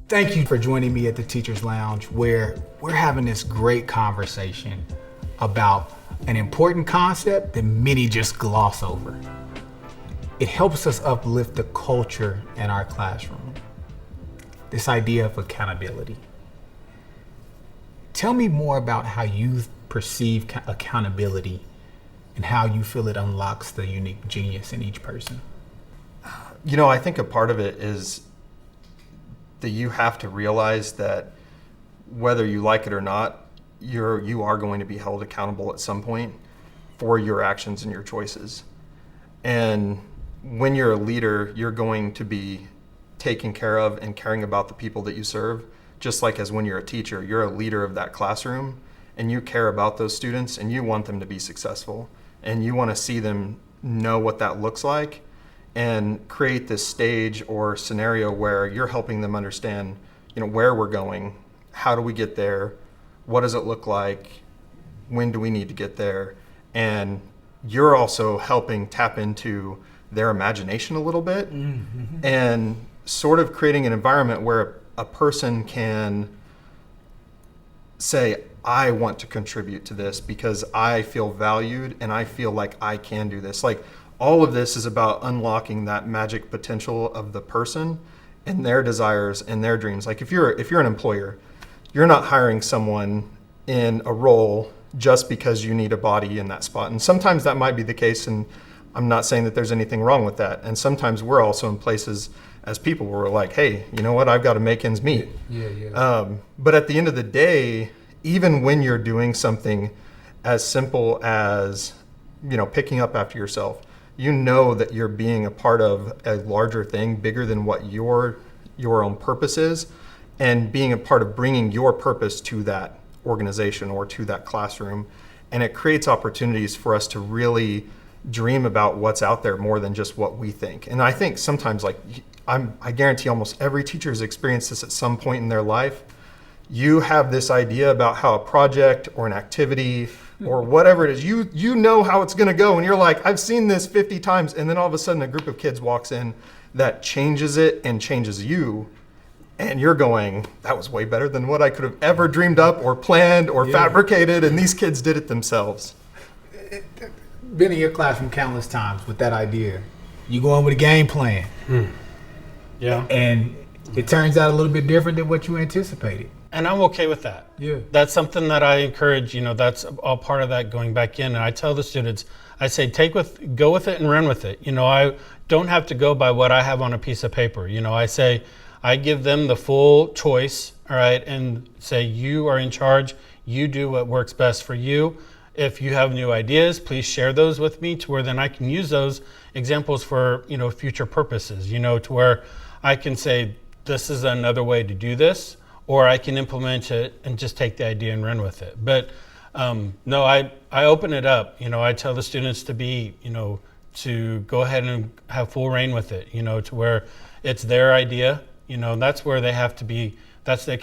Thank you for joining me at the Teacher's Lounge, where we're having this great conversation about an important concept that many just gloss over. It helps us uplift the culture in our classroom. This idea of accountability. Tell me more about how you perceive accountability and how you feel it unlocks the unique genius in each person. You know, I think a part of it is that you have to realize that whether you like it or not, you are going to be held accountable at some point for your actions and your choices. And when you're a leader, you're going to be taking care of and caring about the people that you serve, just like as when you're a teacher, you're a leader of that classroom and you care about those students and you want them to be successful and you want to see them know what that looks like and create this stage or scenario where you're helping them understand, where we're going, how do we get there, what does it look like, when do we need to get there, and you're also helping tap into their imagination a little bit and sort of creating an environment where a person can say, I want to contribute to this because I feel valued and I feel like I can do this. Like, all of this is about unlocking that magic potential of the person and their desires and their dreams. Like if you're an employer, you're not hiring someone in a role just because you need a body in that spot. And sometimes that might be the case, and I'm not saying that there's anything wrong with that. And sometimes we're also in places as people where we're like, hey, you know what, I've got to make ends meet. But at the end of the day, even when you're doing something as simple as, picking up after yourself, you know that you're being a part of a larger thing, bigger than what your own purpose is, and being a part of bringing your purpose to that organization or to that classroom. And it creates opportunities for us to really dream about what's out there more than just what we think. And I think sometimes, I guarantee almost every teacher has experienced this at some point in their life. You have this idea about how a project or an activity or whatever it is, you know how it's going to go, and you're like, I've seen this 50 times, and then all of a sudden a group of kids walks in that changes it and changes you, and you're going, that was way better than what I could have ever dreamed up or planned or fabricated, and these kids did it themselves. Been in your classroom countless times with that idea. You go in with a game plan. Yeah. And it turns out a little bit different than what you anticipated. And I'm okay with that. Yeah. That's something that I encourage, that's all part of that going back in. And I tell the students, I say, go with it and run with it. I don't have to go by what I have on a piece of paper. I say, I give them the full choice, all right, and say, you are in charge. You do what works best for you. If you have new ideas, please share those with me to where then I can use those examples for, future purposes, to where I can say, this is another way to do this, or I can implement it and just take the idea and run with it. But no, I open it up. I tell the students to be, to go ahead and have full reign with it, to where it's their idea. That's where they have to be. That's the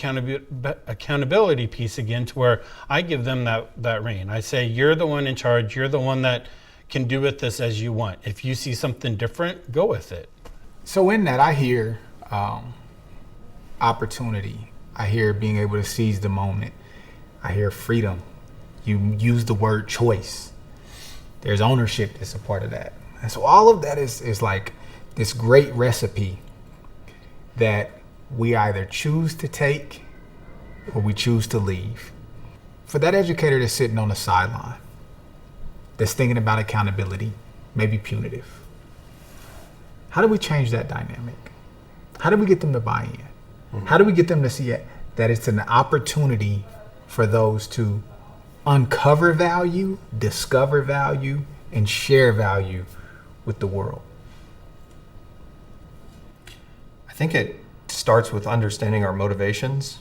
accountability piece again, to where I give them that reign. I say, you're the one in charge. You're the one that can do with this as you want. If you see something different, go with it. So in that, I hear opportunity. I hear being able to seize the moment. I hear freedom. You use the word choice. There's ownership that's a part of that. And so all of that is like this great recipe that we either choose to take or we choose to leave. For that educator that's sitting on the sideline, that's thinking about accountability, maybe punitive, how do we change that dynamic? How do we get them to buy in? How do we get them to see it, that it's an opportunity for those to uncover value, discover value, and share value with the world? I think it starts with understanding our motivations.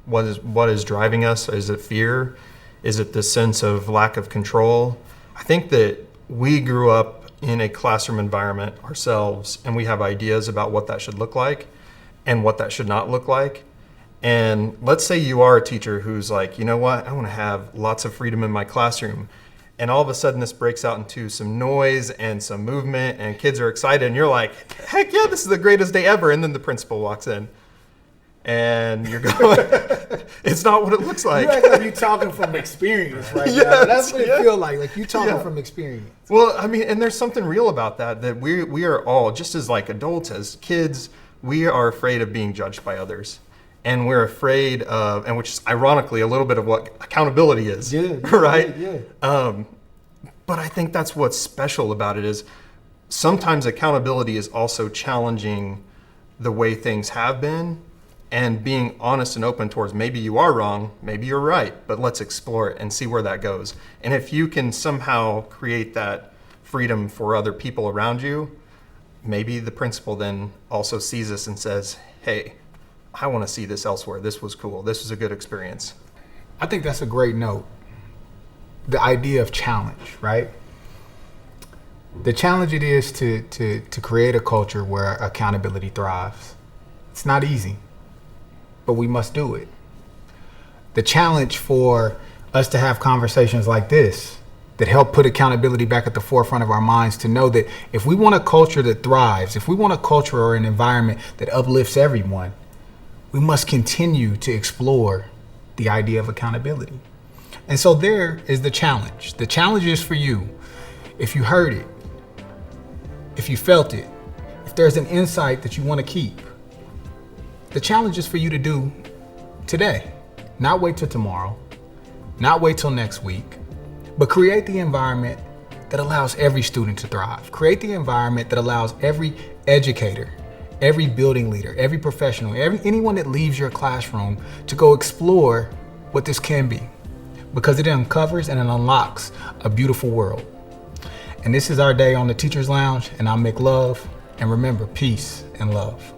What is driving us? Is it fear? Is it the sense of lack of control? I think that we grew up in a classroom environment ourselves, and we have ideas about what that should look like and what that should not look like. And let's say you are a teacher who's like, you know what, I want to have lots of freedom in my classroom. And all of a sudden this breaks out into some noise and some movement and kids are excited and you're like, heck yeah, this is the greatest day ever. And then the principal walks in. and you're going, it's not what it looks like. You act like you're talking from experience right now. Yes, That's what yeah. it feels like you talking Yeah. from experience. Well, I mean, and there's something real about that we are all, just as like adults, as kids, we are afraid of being judged by others. And we're afraid of, and which is ironically a little bit of what accountability is, right? Yeah. But I think that's what's special about it is sometimes accountability is also challenging the way things have been and being honest and open towards maybe you are wrong, maybe you're right, but let's explore it and see where that goes. And if you can somehow create that freedom for other people around you, maybe the principal then also sees this and says, hey, I want to see this elsewhere. This was cool. This was a good experience. I think that's a great note. The idea of challenge, right? The challenge it is to create a culture where accountability thrives. It's not easy, but we must do it. The challenge for us to have conversations like this that help put accountability back at the forefront of our minds, to know that if we want a culture that thrives, if we want a culture or an environment that uplifts everyone, we must continue to explore the idea of accountability. And so there is the challenge. The challenge is for you. If you heard it, if you felt it, if there's an insight that you want to keep, the challenge is for you to do today. Not wait till tomorrow, not wait till next week, but create the environment that allows every student to thrive. Create the environment that allows every educator, every building leader, every professional, anyone that leaves your classroom to go explore what this can be, because it uncovers and it unlocks a beautiful world. And this is our day on the Teacher's Lounge, and I'm Mik Love. And remember, peace and love.